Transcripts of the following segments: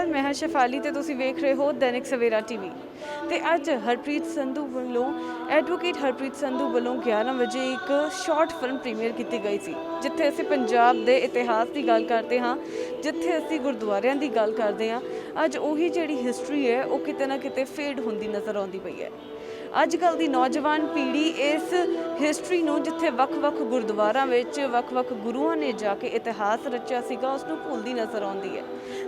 ਅਕਾਲ, ਮੈਂ ਹਾਂ ਸ਼ੈਫਾਲੀ ਤੇ ਤੁਸੀਂ ਵੇਖ ਰਹੇ ਹੋ ਦੈਨਿਕ ਸਵੇਰਾ ਟੀਵੀ। ਤੇ ਅੱਜ ਹਰਪ੍ਰੀਤ ਸੰਧੂ ਵੱਲੋਂ ਐਡਵੋਕੇਟ ਹਰਪ੍ਰੀਤ ਸੰਧੂ ਵੱਲੋਂ 11 ਵਜੇ ਇੱਕ ਸ਼ਾਰਟ ਫਿਲਮ ਪ੍ਰੀਮੀਅਰ ਕੀਤੀ ਗਈ ਸੀ, ਜਿੱਥੇ ਅਸੀਂ ਪੰਜਾਬ ਦੇ ਇਤਿਹਾਸ ਦੀ ਗੱਲ ਕਰਦੇ ਹਾਂ, ਜਿੱਥੇ ਅਸੀਂ ਗੁਰਦੁਆਰਿਆਂ ਦੀ ਗੱਲ ਕਰਦੇ ਹਾਂ। ਅੱਜ ਉਹੀ ਜਿਹੜੀ ਹਿਸਟਰੀ ਹੈ ਉਹ ਕਿਤੇ ਨਾ ਕਿਤੇ ਫੇਡ ਹੁੰਦੀ ਨਜ਼ਰ ਆਉਂਦੀ ਪਈ ਹੈ। ਅੱਜ ਕੱਲ੍ਹ ਦੀ ਨੌਜਵਾਨ ਪੀੜ੍ਹੀ ਇਸ ਹਿਸਟਰੀ ਨੂੰ, ਜਿੱਥੇ ਵੱਖ-ਵੱਖ ਗੁਰਦੁਆਰਾਂ ਵਿੱਚ ਵੱਖ-ਵੱਖ ਗੁਰੂਆਂ ਨੇ ਜਾ ਕੇ ਇਤਿਹਾਸ ਰਚਿਆ ਸੀਗਾ, ਉਸ ਨੂੰ ਭੁੱਲਦੀ ਨਜ਼ਰ ਆਉਂਦੀ ਹੈ।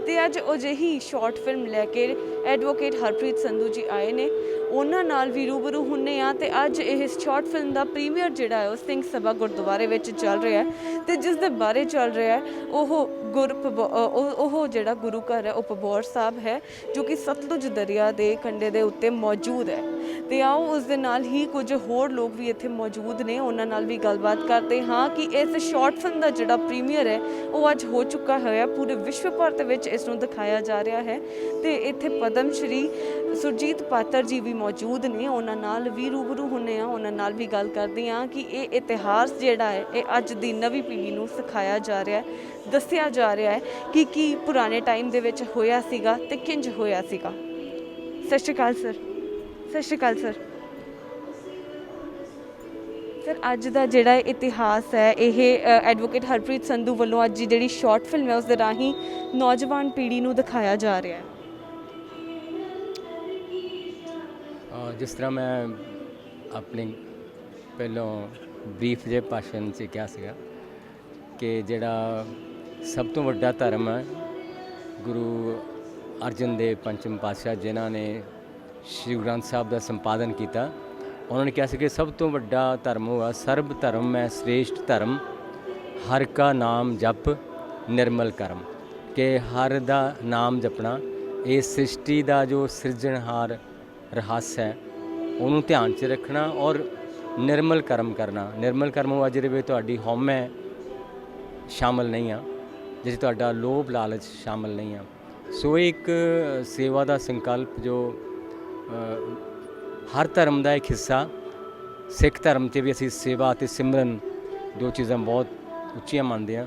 ਤੇ ਅੱਜ ਅਜਿਹੀ ਸ਼ਾਰਟ ਫਿਲਮ ਲੈ ਕੇ ਐਡਵੋਕੇਟ ਹਰਪ੍ਰੀਤ ਸੰਧੂ ਜੀ ਆਏ ਨੇ, ਉਹਨਾਂ ਨਾਲ ਵੀ ਰੂਬਰੂ ਹੁੰਨੇ ਆ। ਤੇ ਅੱਜ ਇਹ ਸ਼ਾਰਟ ਫਿਲਮ ਦਾ ਪ੍ਰੀਮੀਅਰ ਜਿਹੜਾ ਹੈ ਉਹ ਸਿੰਘ ਸਭਾ ਗੁਰਦੁਆਰੇ ਵਿੱਚ ਚੱਲ ਰਿਹਾ ਹੈ, ਤੇ ਜਿਸ ਦੇ ਬਾਰੇ ਚੱਲ ਰਿਹਾ ਹੈ ਉਹ ਜਿਹੜਾ ਗੁਰੂ ਘਰ ਹੈ ਉਹ ਪਬੌਰ ਸਾਹਿਬ ਹੈ, ਜੋ ਕਿ ਸਤਲੁਜ ਦਰਿਆ ਦੇ ਕੰਢੇ ਦੇ ਉੱਤੇ ਮੌਜੂਦ ਹੈ। ਤੇ ਆਓ ਉਸ ਦੇ ਨਾਲ ਹੀ ਕੁਝ ਹੋਰ ਲੋਕ ਵੀ ਇੱਥੇ ਮੌਜੂਦ ਨੇ, ਉਹਨਾਂ ਨਾਲ ਵੀ ਗੱਲਬਾਤ ਕਰਦੇ ਹਾਂ ਕਿ ਇਸ ਸ਼ਾਰਟ ਫਿਲਮ ਦਾ ਜਿਹੜਾ ਪ੍ਰੀਮੀਅਰ ਹੈ ਉਹ ਅੱਜ ਹੋ ਚੁੱਕਾ ਹੋਇਆ, ਪੂਰੇ ਵਿਸ਼ਵ ਭਰ ਦੇ ਵਿੱਚ ਇਸ ਨੂੰ ਦਿਖਾਇਆ ਜਾ ਰਿਹਾ ਹੈ। ਤੇ ਇੱਥੇ ਪਦਮ ਸ਼੍ਰੀ ਸੁਰਜੀਤ ਪਾਤਰ ਜੀ ਵੀ ਮੌਜੂਦ ਨੇ, ਉਹਨਾਂ ਨਾਲ ਵੀ ਰੂਬਰੂ ਹੁੰਨੇ ਆ, ਉਹਨਾਂ ਨਾਲ ਵੀ ਗੱਲ ਕਰਦੇ ਹਾਂ ਕਿ ਇਹ ਇਤਿਹਾਸ ਜਿਹੜਾ ਹੈ ਇਹ ਅੱਜ ਦੀ ਨਵੀਂ ਪੀੜ੍ਹੀ ਨੂੰ ਸਿਖਾਇਆ ਜਾ ਰਿਹਾ ਹੈ, ਦੱਸਿਆ ਜਾ ਰਿਹਾ ਹੈ ਕਿ ਕੀ ਪੁਰਾਣੇ ਟਾਈਮ ਦੇ ਵਿੱਚ ਹੋਇਆ ਸੀਗਾ ਤੇ ਕਿੰਜ ਹੋਇਆ ਸੀਗਾ। ਸਤਿ ਸ਼੍ਰੀ ਅਕਾਲ ਸਰ। ਸਤਿ ਸ਼੍ਰੀ ਅਕਾਲ ਸਰ। ਸਰ, ਅੱਜ ਦਾ ਜਿਹੜਾ ਇਤਿਹਾਸ ਹੈ ਇਹ ਐਡਵੋਕੇਟ ਹਰਪ੍ਰੀਤ ਸੰਧੂ ਵੱਲੋਂ ਅੱਜ ਦੀ ਜਿਹੜੀ ਸ਼ਾਰਟ ਫਿਲਮ ਹੈ ਉਸ ਦੇ ਰਾਹੀਂ ਨੌਜਵਾਨ ਪੀੜ੍ਹੀ ਨੂੰ ਦਿਖਾਇਆ ਜਾ ਰਿਹਾ ਹੈ। ਜਿਸ ਤਰ੍ਹਾਂ ਮੈਂ ਆਪਣੇ ਪਹਿਲੋਂ ਬਰੀਫ ਜਿਹੇ ਭਾਸ਼ਣ 'ਚ ਕਿਹਾ ਸੀਗਾ ਕਿ ਜਿਹੜਾ ਸਭ ਤੋਂ ਵੱਡਾ ਧਰਮ ਹੈ ਗੁਰੂ ਅਰਜਨ ਦੇਵ ਪੰਚਮ ਪਾਤਸ਼ਾਹ, ਜਿਨ੍ਹਾਂ ਨੇ ਸ਼੍ਰੀ ਗੁਰੂ ਗ੍ਰੰਥ ਸਾਹਿਬ ਦਾ ਸੰਪਾਦਨ ਕੀਤਾ, ਉਹਨਾਂ ਨੇ ਕਿਹਾ ਸੀ ਕਿ ਸਭ ਤੋਂ ਵੱਡਾ ਧਰਮ ਹੋਇਆ ਸਰਬ ਧਰਮ ਮੈਂ ਸ੍ਰੇਸ਼ਟ ਧਰਮ, ਹਰ ਕਾ ਨਾਮ ਜਪ ਨਿਰਮਲ ਕਰਮ। ਕਿ ਹਰ ਦਾ ਨਾਮ ਜਪਣਾ, ਇਹ ਸ੍ਰਿਸ਼ਟੀ ਦਾ ਜੋ ਸਿਰਜਣਹਾਰ ਰਹੱਸ ਹੈ ਉਹਨੂੰ ਧਿਆਨ 'ਚ ਰੱਖਣਾ ਔਰ ਨਿਰਮਲ ਕਰਮ ਕਰਨਾ। ਨਿਰਮਲ ਕਰਮ ਹੋਇਆ ਜਿਹਦੇ ਵਿੱਚ ਤੁਹਾਡੀ ਹਉਮੈ ਸ਼ਾਮਲ ਨਹੀਂ ਆ, ਜਿਹਦੇ ਤੁਹਾਡਾ ਲੋਭ ਲਾਲਚ ਸ਼ਾਮਲ ਨਹੀਂ ਆ। ਸੋ ਇਹ ਇੱਕ ਸੇਵਾ ਦਾ ਸੰਕਲਪ ਜੋ ਹਰ ਧਰਮ ਦਾ ਇੱਕ ਹਿੱਸਾ, ਸਿੱਖ ਧਰਮ 'ਚ ਵੀ ਅਸੀਂ ਸੇਵਾ ਅਤੇ ਸਿਮਰਨ ਦੋ ਚੀਜ਼ਾਂ ਬਹੁਤ ਉੱਚੀਆਂ ਮੰਨਦੇ ਹਾਂ।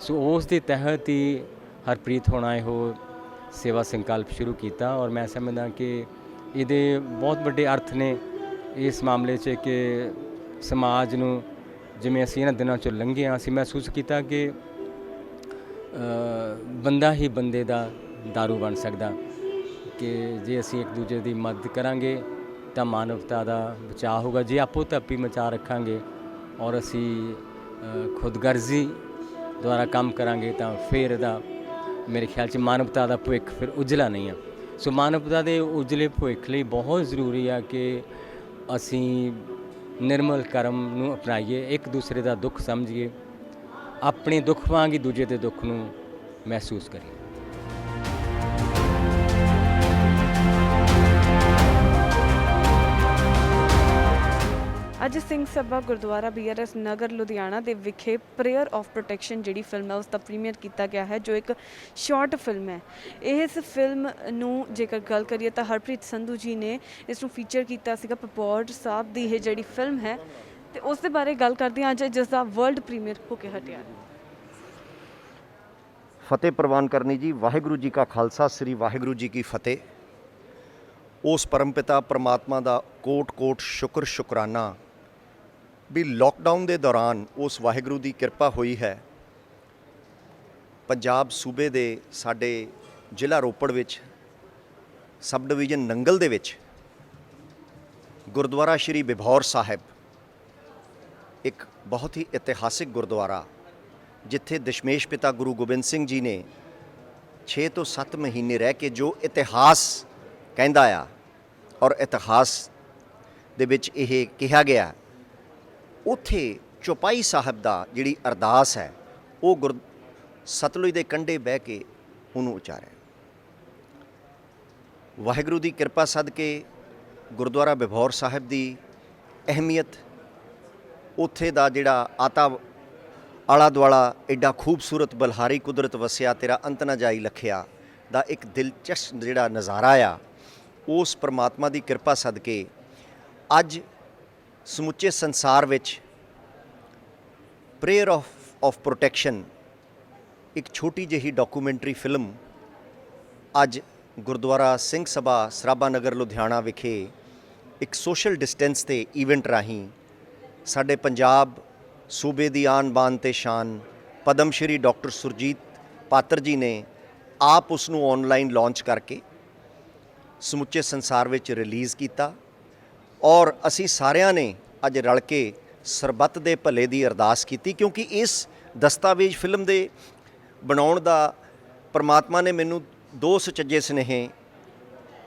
ਸੋ ਉਸ ਦੇ ਤਹਿਤ ਹੀ ਹਰਪ੍ਰੀਤ ਹੋਣਾ ਇਹੋ ਸੇਵਾ ਸੰਕਲਪ ਸ਼ੁਰੂ ਕੀਤਾ ਔਰ ਮੈਂ ਸਮਝਦਾ ਕਿ ਇਹਦੇ ਬਹੁਤ ਵੱਡੇ ਅਰਥ ਨੇ ਇਸ ਮਾਮਲੇ 'ਚ ਕਿ ਸਮਾਜ ਨੂੰ, ਜਿਵੇਂ ਅਸੀਂ ਇਹਨਾਂ ਦਿਨਾਂ 'ਚੋਂ ਲੰਘੇ ਹਾਂ, ਅਸੀਂ ਮਹਿਸੂਸ ਕੀਤਾ ਕਿ ਬੰਦਾ ਹੀ ਬੰਦੇ ਦਾ ਦਾਰੂ ਬਣ ਸਕਦਾ, ਕਿ ਜੇ ਅਸੀਂ ਇੱਕ ਦੂਜੇ ਦੀ ਮਦਦ ਕਰਾਂਗੇ ਤਾਂ ਮਾਨਵਤਾ ਦਾ ਬਚਾਅ ਹੋਊਗਾ। ਜੇ ਆਪੋ ਧੱਪੀ ਮਚਾ ਰੱਖਾਂਗੇ ਔਰ ਅਸੀਂ ਖੁਦਗਰਜ਼ੀ ਦੁਆਰਾ ਕੰਮ ਕਰਾਂਗੇ ਤਾਂ ਫਿਰ ਇਹਦਾ ਮੇਰੇ ਖਿਆਲ 'ਚ ਮਾਨਵਤਾ ਦਾ ਭਵਿੱਖ ਫਿਰ ਉਜਲਾ ਨਹੀਂ ਆ। ਸੋ ਮਾਨਵਤਾ ਦੇ ਉਜਲੇ ਭਵਿੱਖ ਲਈ ਬਹੁਤ ਜ਼ਰੂਰੀ ਆ ਕਿ ਅਸੀਂ ਨਿਰਮਲ ਕਰਮ ਨੂੰ ਅਪਣਾਈਏ, ਇੱਕ ਦੂਸਰੇ ਦਾ ਦੁੱਖ ਸਮਝੀਏ, ਆਪਣੇ ਦੁੱਖ ਵਾਂਗ ਹੀ ਦੂਜੇ ਦੇ ਦੁੱਖ ਨੂੰ ਮਹਿਸੂਸ ਕਰੀਏ। ਅੱਜ ਸਿੰਘ ਸਭਾ ਗੁਰਦੁਆਰਾ BRS ਨਗਰ ਲੁਧਿਆਣਾ ਦੇ ਵਿਖੇ ਪ੍ਰੇਅਰ ਆਫ ਪ੍ਰੋਟੈਕਸ਼ਨ ਜਿਹੜੀ ਫਿਲਮ ਹੈ ਉਸ ਦਾ ਪ੍ਰੀਮੀਅਰ ਕੀਤਾ ਗਿਆ ਹੈ, ਜੋ ਇੱਕ ਸ਼ਾਰਟ ਫਿਲਮ ਹੈ। ਇਸ ਫਿਲਮ ਨੂੰ ਜੇਕਰ ਗੱਲ ਕਰੀਏ ਤਾਂ ਹਰਪ੍ਰੀਤ ਸੰਧੂ ਜੀ ਨੇ ਇਸ ਨੂੰ ਫੀਚਰ ਕੀਤਾ ਸੀਗਾ। ਪਬੌਰ ਸਾਹਿਬ ਦੀ ਇਹ ਜਿਹੜੀ ਫਿਲਮ ਹੈ ਤੇ ਉਸ ਦੇ ਬਾਰੇ ਗੱਲ ਕਰਦੇ ਹਾਂ ਅੱਜ, ਜਿਸ ਦਾ ਵਰਲਡ ਪ੍ਰੀਮੀਅਰ ਹੋ ਕੇ ਹਟਿਆ। ਫਤਿਹ ਪ੍ਰਵਾਨ ਕਰਨੀ ਜੀ। ਵਾਹਿਗੁਰੂ ਜੀ ਕਾ ਖਾਲਸਾ, ਸ੍ਰੀ ਵਾਹਿਗੁਰੂ ਜੀ ਕੀ ਫਤਿਹ। ਉਸ ਪਰਮਪਿਤਾ ਪਰਮਾਤਮਾ ਦਾ ਕੋਟ ਕੋਟ ਸ਼ੁਕਰ ਸ਼ੁਕਰਾਨਾ ਵੀ ਲੋਕਡਾਊਨ ਦੇ ਦੌਰਾਨ ਉਸ ਵਾਹਿਗੁਰੂ ਦੀ ਕਿਰਪਾ ਹੋਈ ਹੈ। ਪੰਜਾਬ ਸੂਬੇ ਦੇ ਸਾਡੇ ਜ਼ਿਲ੍ਹਾ ਰੋਪੜ ਵਿੱਚ ਸਬ ਡਿਵੀਜ਼ਨ ਨੰਗਲ ਦੇ ਵਿੱਚ ਗੁਰਦੁਆਰਾ ਸ਼੍ਰੀ ਬਿਭੌਰ ਸਾਹਿਬ, ਇੱਕ ਬਹੁਤ ਹੀ ਇਤਿਹਾਸਿਕ ਗੁਰਦੁਆਰਾ, ਜਿੱਥੇ ਦਸ਼ਮੇਸ਼ ਪਿਤਾ ਗੁਰੂ ਗੋਬਿੰਦ ਸਿੰਘ ਜੀ ਨੇ 6 ਤੋਂ 7 ਮਹੀਨੇ ਰਹਿ ਕੇ ਜੋ ਇਤਿਹਾਸ ਕਹਿੰਦਾ ਆ ਔਰ ਇਤਿਹਾਸ ਦੇ ਵਿੱਚ ਇਹ ਕਿਹਾ ਗਿਆ, ਉੱਥੇ ਚੌਪਾਈ ਸਾਹਿਬ ਦਾ ਜਿਹੜੀ ਅਰਦਾਸ ਹੈ ਉਹ ਸਤਲੁਜ ਦੇ ਕੰਢੇ ਬਹਿ ਕੇ ਉਹਨੂੰ ਉਚਾਰਿਆ। ਵਾਹਿਗੁਰੂ ਦੀ ਕਿਰਪਾ ਸਦਕੇ ਗੁਰਦੁਆਰਾ ਬਿਭੌਰ ਸਾਹਿਬ ਦੀ ਅਹਿਮੀਅਤ, ਉੱਥੇ ਦਾ ਜਿਹੜਾ ਆਲਾ ਦੁਆਲਾ ਐਡਾ ਖੂਬਸੂਰਤ ਬਲਹਾਰੀ ਕੁਦਰਤ ਵਸਿਆ, ਤੇਰਾ ਅੰਤ ਨਾ ਜਾਈ ਲਖਿਆ ਦਾ ਇੱਕ ਦਿਲਚਸਪ ਜਿਹੜਾ ਨਜ਼ਾਰਾ ਆ, ਉਸ ਪਰਮਾਤਮਾ ਦੀ ਕਿਰਪਾ ਸਦਕੇ ਅੱਜ ਸਮੁੱਚੇ ਸੰਸਾਰ ਵਿੱਚ ਪ੍ਰੇਅਰ ਆਫ ਪ੍ਰੋਟੈਕਸ਼ਨ ਇੱਕ ਛੋਟੀ ਜਿਹੀ ਡਾਕੂਮੈਂਟਰੀ ਫਿਲਮ ਅੱਜ ਗੁਰਦੁਆਰਾ ਸਿੰਘ ਸਭਾ ਸਰਾਭਾ ਨਗਰ ਲੁਧਿਆਣਾ ਵਿਖੇ ਇੱਕ ਸੋਸ਼ਲ ਡਿਸਟੈਂਸ ਤੇ ਈਵੈਂਟ ਰਾਹੀਂ ਸਾਡੇ ਪੰਜਾਬ ਸੂਬੇ ਦੀ ਆਨ ਬਾਨ ਤੇ ਸ਼ਾਨ ਪਦਮ ਸ਼੍ਰੀ ਡਾਕਟਰ ਸੁਰਜੀਤ ਪਾਤਰ ਜੀ ਨੇ ਆਪ ਉਸ ਨੂੰ ਆਨਲਾਈਨ ਲਾਂਚ ਕਰਕੇ ਸਮੁੱਚੇ ਸੰਸਾਰ ਵਿੱਚ ਰਿਲੀਜ਼ ਕੀਤਾ ਔਰ ਅਸੀਂ ਸਾਰਿਆਂ ਨੇ ਅੱਜ ਰਲ ਕੇ ਸਰਬੱਤ ਦੇ ਭਲੇ ਦੀ ਅਰਦਾਸ ਕੀਤੀ, ਕਿਉਂਕਿ ਇਸ ਦਸਤਾਵੇਜ਼ ਫਿਲਮ ਦੇ ਬਣਾਉਣ ਦਾ ਪਰਮਾਤਮਾ ਨੇ ਮੈਨੂੰ ਦੋ ਸੁਚੱਜੇ ਸੁਨੇਹੇ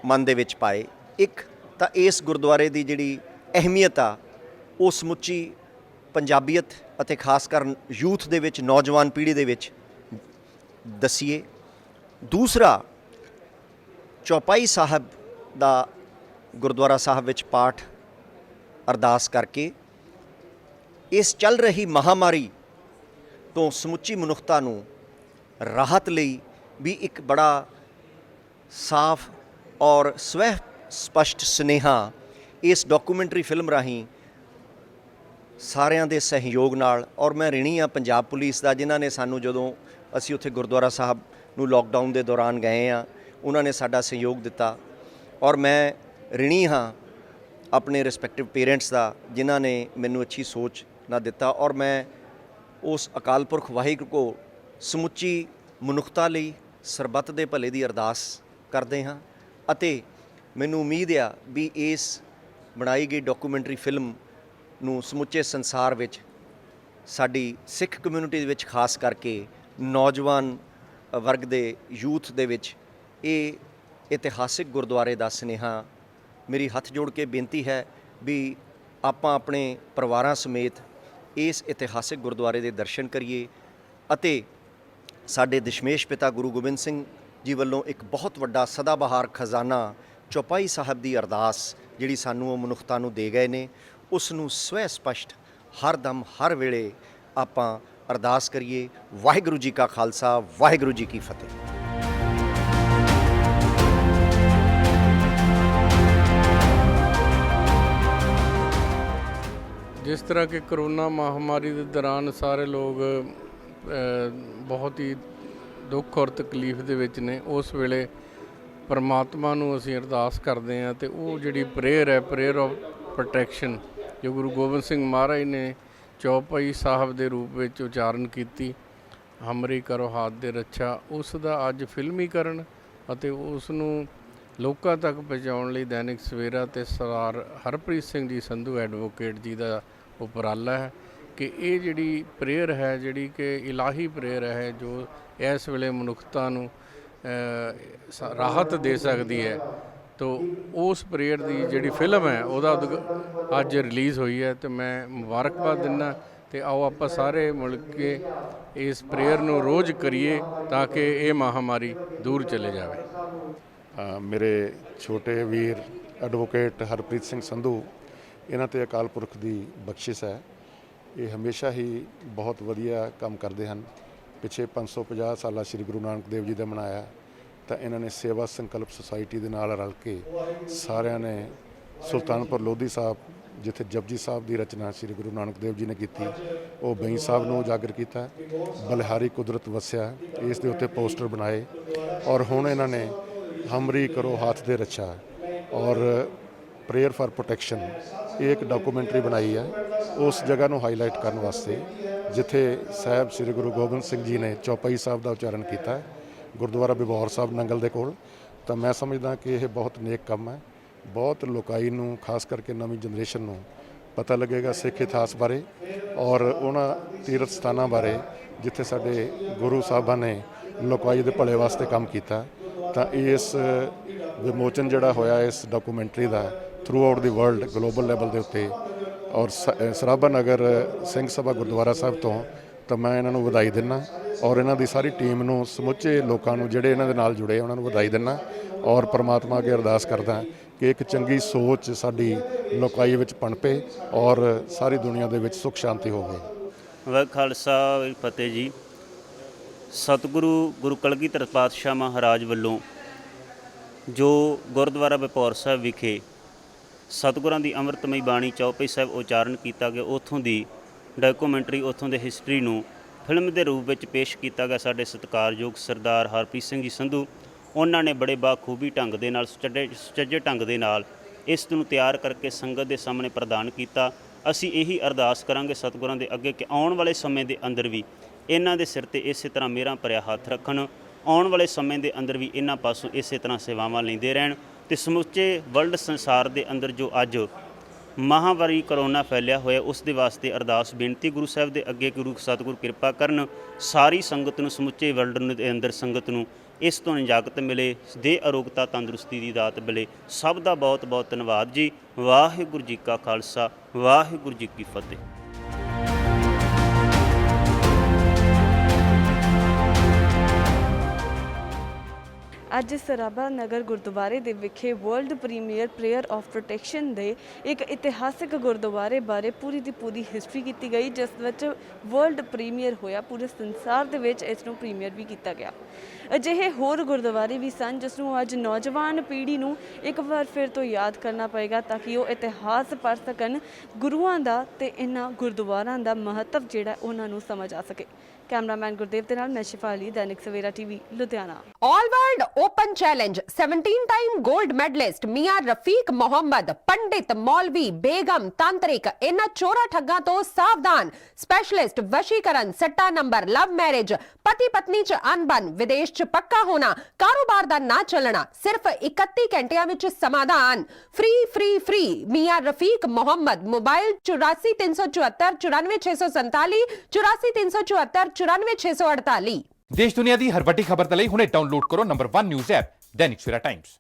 ਮਨ ਦੇ ਵਿੱਚ ਪਾਏ। ਇੱਕ ਤਾਂ ਇਸ ਗੁਰਦੁਆਰੇ ਦੀ ਜਿਹੜੀ ਅਹਿਮੀਅਤ ਆ ਉਹ ਸਮੁੱਚੀ ਪੰਜਾਬੀਅਤ ਅਤੇ ਖਾਸ ਕਰ ਯੂਥ ਦੇ ਵਿੱਚ, ਨੌਜਵਾਨ ਪੀੜ੍ਹੀ ਦੇ ਵਿੱਚ ਦਸੀਏ। ਦੂਸਰਾ, ਚੌਪਾਈ ਸਾਹਿਬ ਦਾ ਗੁਰਦੁਆਰਾ ਸਾਹਿਬ ਵਿੱਚ ਪਾਠ ਅਰਦਾਸ ਕਰਕੇ ਇਸ ਚੱਲ ਰਹੀ ਮਹਾਮਾਰੀ ਤੋਂ ਸਮੁੱਚੀ ਮਨੁੱਖਤਾ ਨੂੰ ਰਾਹਤ ਲਈ ਵੀ ਇੱਕ ਬੜਾ ਸਾਫ਼ ਔਰ ਸਵੈ ਸਪਸ਼ਟ ਸੁਨੇਹਾ ਇਸ ਡਾਕੂਮੈਂਟਰੀ ਫਿਲਮ ਰਾਹੀਂ ਸਾਰਿਆਂ ਦੇ ਸਹਿਯੋਗ ਨਾਲ, ਔਰ ਮੈਂ ਰਿਣੀ ਹਾਂ ਪੰਜਾਬ ਪੁਲਿਸ ਦਾ ਜਿਨ੍ਹਾਂ ਨੇ ਸਾਨੂੰ, ਜਦੋਂ ਅਸੀਂ ਉੱਥੇ ਗੁਰਦੁਆਰਾ ਸਾਹਿਬ ਨੂੰ ਲੋਕਡਾਊਨ ਦੇ ਦੌਰਾਨ ਗਏ ਹਾਂ, ਉਹਨਾਂ ਨੇ ਸਾਡਾ ਸਹਿਯੋਗ ਦਿੱਤਾ। ਔਰ ਮੈਂ ਰਿਣੀ ਹਾਂ ਆਪਣੇ ਰਿਸਪੈਕਟਿਵ ਪੇਰੈਂਟਸ ਦਾ ਜਿਨ੍ਹਾਂ ਨੇ ਮੈਨੂੰ ਅੱਛੀ ਸੋਚ ਨਾ ਦਿੱਤਾ। ਔਰ ਮੈਂ ਉਸ ਅਕਾਲ ਪੁਰਖ ਵਾਹਿਗੁਰੂ ਕੋ ਸਮੁੱਚੀ ਮਨੁੱਖਤਾ ਲਈ ਸਰਬੱਤ ਦੇ ਭਲੇ ਦੀ ਅਰਦਾਸ ਕਰਦੇ ਹਾਂ ਅਤੇ ਮੈਨੂੰ ਉਮੀਦ ਆ ਵੀ ਇਸ ਬਣਾਈ ਗਈ ਡਾਕੂਮੈਂਟਰੀ ਫਿਲਮ ਨੂੰ ਸਮੁੱਚੇ ਸੰਸਾਰ ਵਿੱਚ ਸਾਡੀ ਸਿੱਖ ਕਮਿਊਨਿਟੀ ਦੇ ਵਿੱਚ ਖਾਸ ਕਰਕੇ ਨੌਜਵਾਨ ਵਰਗ ਦੇ ਯੂਥ ਦੇ ਵਿੱਚ ਇਹ ਇਤਿਹਾਸਿਕ ਗੁਰਦੁਆਰੇ ਦਾ ਸੁਨੇਹਾ ਮੇਰੀ ਹੱਥ ਜੋੜ ਕੇ ਬੇਨਤੀ ਹੈ ਵੀ ਆਪਾਂ ਆਪਣੇ ਪਰਿਵਾਰਾਂ ਸਮੇਤ ਇਸ ਇਤਿਹਾਸਿਕ ਗੁਰਦੁਆਰੇ ਦੇ ਦਰਸ਼ਨ ਕਰੀਏ ਅਤੇ ਸਾਡੇ ਦਸ਼ਮੇਸ਼ ਪਿਤਾ ਗੁਰੂ ਗੋਬਿੰਦ ਸਿੰਘ ਜੀ ਵੱਲੋਂ ਇੱਕ ਬਹੁਤ ਵੱਡਾ ਸਦਾਬਹਾਰ ਖਜ਼ਾਨਾ ਚੌਪਾਈ ਸਾਹਿਬ ਦੀ ਅਰਦਾਸ ਜਿਹੜੀ ਸਾਨੂੰ ਉਹ ਮਨੁੱਖਤਾ ਨੂੰ ਦੇ ਗਏ ਨੇ, ਉਸ ਨੂੰ ਸਵੈ ਸਪਸ਼ਟ ਹਰ ਦਮ ਹਰ ਵੇਲੇ ਆਪਾਂ ਅਰਦਾਸ ਕਰੀਏ। ਵਾਹਿਗੁਰੂ ਜੀ ਕਾ ਖਾਲਸਾ, ਵਾਹਿਗੁਰੂ ਜੀ ਕੀ ਫਤਿਹ। जिस तरह के कोरोना महामारी के दौरान सारे लोग बहुत ही दुख और तकलीफ ਦੇ ਵਿੱਚ ਨੇ, ਉਸ ਵੇਲੇ ਪਰਮਾਤਮਾ ਨੂੰ ਅਸੀਂ ਅਰਦਾਸ ਕਰਦੇ ਹਾਂ ਤੇ ਉਹ ਜਿਹੜੀ ਪ੍ਰੇਅਰ ਹੈ, ਪ੍ਰੇਅਰ ਆਫ ਪ੍ਰੋਟੈਕਸ਼ਨ ਜੋ ਗੁਰੂ ਗੋਬਿੰਦ ਸਿੰਘ ਮਹਾਰਾਜ ਨੇ ਚੌਪਈ ਸਾਹਿਬ ਦੇ ਰੂਪ ਵਿੱਚ ਉਚਾਰਨ ਕੀਤੀ, ਹਮਰੀ ਕਰੋ ਹਾਥ ਦੇ ਰੱਛਾ, ਉਸ ਦਾ ਅੱਜ ਫਿਲਮੀਕਰਨ ਅਤੇ ਉਸ ਨੂੰ ਲੋਕਾਂ ਤੱਕ ਪਹੁੰਚਾਉਣ ਲਈ ਦੈਨਿਕ ਸਵੇਰਾ ਤੇ ਸਰਦਾਰ ਹਰਪ੍ਰੀਤ ਸਿੰਘ ਜੀ ਸੰਧੂ ਐਡਵੋਕੇਟ ਜੀ ਦਾ ਉਪਰਾਲਾ ਹੈ ਕਿ ਇਹ ਜਿਹੜੀ ਪ੍ਰੇਅਰ ਹੈ, ਜਿਹੜੀ ਕਿ ਇਲਾਹੀ ਪ੍ਰੇਅਰ ਹੈ ਜੋ ਇਸ ਵੇਲੇ ਮਨੁੱਖਤਾ ਨੂੰ ਰਾਹਤ ਦੇ ਸਕਦੀ ਹੈ, ਤੋ ਉਸ ਪ੍ਰੇਅਰ ਦੀ ਜਿਹੜੀ ਫਿਲਮ ਹੈ ਉਹਦਾ ਅੱਜ ਰਿਲੀਜ਼ ਹੋਈ ਹੈ ਤੇ ਮੈਂ ਮੁਬਾਰਕਬਾਦ ਦਿੰਦਾ ਤੇ ਆਓ ਆਪਾਂ ਸਾਰੇ ਮਿਲ ਕੇ ਇਸ ਪ੍ਰੇਅਰ ਨੂੰ ਰੋਜ਼ ਕਰੀਏ ਤਾਂ ਕਿ ਇਹ ਮਹਾਮਾਰੀ ਦੂਰ ਚਲੇ ਜਾਵੇ। ਮੇਰੇ ਛੋਟੇ ਵੀਰ ਐਡਵੋਕੇਟ ਹਰਪ੍ਰੀਤ ਸਿੰਘ ਸੰਧੂ, ਇਹਨਾਂ ਤੇ ਅਕਾਲ ਪੁਰਖ ਦੀ ਬਖਸ਼ਿਸ਼ ਹੈ। ਇਹ ਹਮੇਸ਼ਾ ਹੀ ਬਹੁਤ ਵਧੀਆ ਕੰਮ ਕਰਦੇ ਹਨ। ਪਿਛੇ 550 ਸਾਲਾ ਸ੍ਰੀ ਗੁਰੂ ਨਾਨਕ ਦੇਵ ਜੀ ਦਾ ਮਨਾਇਆ ਤਾਂ ਇਹਨਾਂ ਨੇ ਸੇਵਾ ਸੰਕਲਪ ਸੁਸਾਇਟੀ ਦੇ ਨਾਲ ਰਲ ਕੇ ਸਾਰਿਆਂ ਨੇ ਸੁਲਤਾਨਪੁਰ ਲੋਧੀ ਸਾਹਿਬ, ਜਿੱਥੇ ਜਪਜੀ ਸਾਹਿਬ ਦੀ ਰਚਨਾ ਸ੍ਰੀ ਗੁਰੂ ਨਾਨਕ ਦੇਵ ਜੀ ਨੇ ਕੀਤੀ, ਉਹ ਬਈ ਸਾਹਿਬ ਨੂੰ ਉਜਾਗਰ ਕੀਤਾ। ਬਲਿਹਾਰੀ ਕੁਦਰਤ ਵਸਿਆ, ਇਸ ਦੇ ਉੱਤੇ ਪੋਸਟਰ ਬਣਾਏ ਔਰ ਹੁਣ ਇਹਨਾਂ ਨੇ ਹਮਰੀ ਕਰੋ ਹਾਥ ਦੇ ਰੱਛਾ ਔਰ ਪ੍ਰੇਅਰ ਫਾਰ ਪ੍ਰੋਟੈਕਸ਼ਨ ਇਹ ਇੱਕ ਡਾਕੂਮੈਂਟਰੀ ਬਣਾਈ ਹੈ ਉਸ ਜਗ੍ਹਾ ਨੂੰ ਹਾਈਲਾਈਟ ਕਰਨ ਵਾਸਤੇ ਜਿੱਥੇ ਸਾਹਿਬ ਸ੍ਰੀ ਗੁਰੂ ਗੋਬਿੰਦ ਸਿੰਘ ਜੀ ਨੇ ਚੌਪਈ ਸਾਹਿਬ ਦਾ ਉਚਾਰਨ ਕੀਤਾ, ਗੁਰਦੁਆਰਾ ਬਿਬੌਰ ਸਾਹਿਬ ਨੰਗਲ ਦੇ ਕੋਲ। ਤਾਂ ਮੈਂ ਸਮਝਦਾ ਕਿ ਇਹ ਬਹੁਤ ਨੇਕ ਕੰਮ ਹੈ। ਬਹੁਤ ਲੋਕਾਈ ਨੂੰ, ਖਾਸ ਕਰਕੇ ਨਵੀਂ ਜਨਰੇਸ਼ਨ ਨੂੰ ਪਤਾ ਲੱਗੇਗਾ ਸਿੱਖ ਇਤਿਹਾਸ ਬਾਰੇ ਔਰ ਉਹਨਾਂ ਤੀਰਥ ਸਥਾਨਾਂ ਬਾਰੇ ਜਿੱਥੇ ਸਾਡੇ ਗੁਰੂ ਸਾਹਿਬਾਂ ਨੇ ਲੋਕਾਈ ਦੇ ਭਲੇ ਵਾਸਤੇ ਕੰਮ ਕੀਤਾ। ਤਾਂ ਇਸ ਵਿਮੋਚਨ ਜਿਹੜਾ ਹੋਇਆ ਇਸ documentary the through out the world, global level ਦੇ ਉੱਤੇ ਔਰ ਸਰਾਭਾ ਨਗਰ ਸਿੰਘ ਸਭਾ ਗੁਰਦੁਆਰਾ ਸਾਹਿਬ ਤੋਂ, ਤਾਂ ਮੈਂ ਇਹਨਾਂ ਨੂੰ ਵਧਾਈ ਦਿੰਦਾ ਔਰ ਇਹਨਾਂ ਦੀ ਸਾਰੀ ਟੀਮ ਨੂੰ, ਸਮੁੱਚੇ ਲੋਕਾਂ ਨੂੰ ਜਿਹੜੇ ਇਹਨਾਂ ਦੇ ਨਾਲ ਜੁੜੇ ਉਹਨਾਂ ਨੂੰ ਵਧਾਈ ਦਿੰਦਾ ਔਰ ਪਰਮਾਤਮਾ ਅੱਗੇ ਅਰਦਾਸ ਕਰਦਾ ਕਿ ਇੱਕ ਚੰਗੀ ਸੋਚ ਸਾਡੀ ਲੋਕਾਈ ਵਿੱਚ ਪਣਪੇ ਔਰ ਸਾਰੀ ਦੁਨੀਆ ਦੇ ਵਿੱਚ ਸੁੱਖ ਸ਼ਾਂਤੀ ਹੋਵੇ। ਵਾਹਿਗੁਰੂ ਖਾਲਸਾ ਫਤਿਹ ਜੀ। ਸਤਿਗੁਰੂ ਗੁਰੂ ਕਲਗੀਧਰ ਪਾਤਸ਼ਾਹ ਮਹਾਰਾਜ ਵੱਲੋਂ ਜੋ ਗੁਰਦੁਆਰਾ ਬਿਪੌਰ ਸਾਹਿਬ ਵਿਖੇ ਸਤਿਗੁਰਾਂ ਦੀ ਅੰਮ੍ਰਿਤਮਈ ਬਾਣੀ ਚੌਪਈ ਸਾਹਿਬ ਉਚਾਰਨ ਕੀਤਾ ਗਿਆ, ਉੱਥੋਂ ਦੀ ਡਾਕੂਮੈਂਟਰੀ, ਉੱਥੋਂ ਦੇ ਹਿਸਟਰੀ ਨੂੰ ਫਿਲਮ ਦੇ ਰੂਪ ਵਿੱਚ ਪੇਸ਼ ਕੀਤਾ ਗਿਆ। ਸਾਡੇ ਸਤਿਕਾਰਯੋਗ ਸਰਦਾਰ ਹਰਪ੍ਰੀਤ ਸਿੰਘ ਜੀ ਸੰਧੂ ਉਹਨਾਂ ਨੇ ਬੜੇ ਬਾਖੂਬੀ ਢੰਗ ਦੇ ਨਾਲ ਸੁਚੱਜੇ ਢੰਗ ਦੇ ਨਾਲ ਇਸ ਨੂੰ ਤਿਆਰ ਕਰਕੇ ਸੰਗਤ ਦੇ ਸਾਹਮਣੇ ਪ੍ਰਦਾਨ ਕੀਤਾ। ਅਸੀਂ ਇਹੀ ਅਰਦਾਸ ਕਰਾਂਗੇ ਸਤਿਗੁਰਾਂ ਦੇ ਅੱਗੇ ਕਿ ਆਉਣ ਵਾਲੇ ਸਮੇਂ ਦੇ ਅੰਦਰ ਵੀ ਇਹਨਾਂ ਦੇ ਸਿਰ ਤੇ ਇਸੇ ਤਰ੍ਹਾਂ ਮੇਰਾ ਭਰਿਆ ਹੱਥ ਰੱਖਣ, ਆਉਣ ਵਾਲੇ ਸਮੇਂ ਦੇ ਅੰਦਰ ਵੀ ਇਹਨਾਂ ਪਾਸੋਂ ਇਸੇ ਤਰ੍ਹਾਂ ਸੇਵਾਵਾਂ ਲੈਂਦੇ ਰਹਿਣ ਤੇ ਸਮੁੱਚੇ ਵਰਲਡ ਸੰਸਾਰ ਦੇ ਅੰਦਰ ਜੋ ਅੱਜ ਮਹਾਂਮਾਰੀ ਕਰੋਨਾ ਫੈਲਿਆ ਹੋਇਆ ਉਸ ਦੇ ਵਾਸਤੇ ਅਰਦਾਸ ਬੇਨਤੀ ਗੁਰੂ ਸਾਹਿਬ ਦੇ ਅੱਗੇ ਗੁਰੂ ਸਤਿਗੁਰ ਕਿਰਪਾ ਕਰਨ, ਸਾਰੀ ਸੰਗਤ ਨੂੰ ਸਮੁੱਚੇ ਵਰਲਡ ਦੇ ਅੰਦਰ ਸੰਗਤ ਨੂੰ ਇਸ ਤੋਂ ਨਿਜਾਤ ਮਿਲੇ, ਦੇ ਅਰੋਗਤਾ ਤੰਦਰੁਸਤੀ ਦੀ ਦਾਤ ਮਿਲੇ। ਸਭ ਦਾ ਬਹੁਤ ਬਹੁਤ ਧੰਨਵਾਦ ਜੀ। ਵਾਹਿਗੁਰੂ ਜੀ ਕਾ ਖਾਲਸਾ, ਵਾਹਿਗੁਰੂ ਜੀ ਕੀ ਫਤਿਹ। ਅੱਜ ਸਰਾਭਾ ਨਗਰ ਗੁਰਦੁਆਰੇ ਦੇ ਵਿਖੇ world premier prayer of protection ਦੇ ਇੱਕ ਇਤਿਹਾਸਿਕ ਗੁਰਦੁਆਰੇ ਬਾਰੇ ਪੂਰੀ ਦੀ ਪੂਰੀ ਹਿਸਟਰੀ ਕੀਤੀ ਗਈ, ਜਿਸ ਵਿੱਚ ਵਰਲਡ ਪ੍ਰੀਮੀਅਰ ਹੋਇਆ। ਪੂਰੇ ਸੰਸਾਰ ਦੇ ਵਿੱਚ ਇਸ ਨੂੰ ਪ੍ਰੀਮੀਅਰ ਵੀ ਕੀਤਾ ਗਿਆ। ਅਜਿਹੇ ਹੋਰ ਗੁਰਦੁਆਰੇ ਵੀ ਸਨ ਜਿਸ ਨੂੰ ਅੱਜ ਨੌਜਵਾਨ ਪੀੜ੍ਹੀ ਨੂੰ ਇੱਕ ਵਾਰ ਫਿਰ ਤੋਂ ਯਾਦ ਕਰਨਾ ਪਏਗਾ ਤਾਂ ਕਿ ਉਹ ਇਤਿਹਾਸ ਪੜ੍ਹ ਸਕਣ ਗੁਰੂਆਂ ਦਾ ਤੇ ਇਹਨਾਂ ਗੁਰਦੁਆਰਿਆਂ ਦਾ ਮਹੱਤਵ ਜਿਹੜਾ ਉਹਨਾਂ ਨੂੰ ਸਮਝ ਆ ਸਕੇ। ਕੈਮਰਾਮੈਨ ਗੁਰਦੇਵ ਦੇ ਨਾਲ ਮੈਂ Shifali, Dainik Savera TV, Ludhiana. All world open challenge 17 time gold medalist मियां रफीक मोहम्मद, पंडित मौलवी बेगम तांत्रिक, इन्हां चोरा ठग्गां तो सावधान। स्पेशलिस्ट वशीकरण, सट्टा नंबर, लव मैरिज, पति पत्नी च अनबन, विदेश च पक्का होना, कारोबार दा ना चलना, सिर्फ 31 घंटियां विच समाधान। फ्री फ्री फ्री मियां रफीक मोहम्मद। मोबाइल 84 374 94 647 84 374 94 648। देश दुनिया की हर वड्डी खबर दे लई हुणे डाउनलोड करो number 1 news app Dainik Savera times.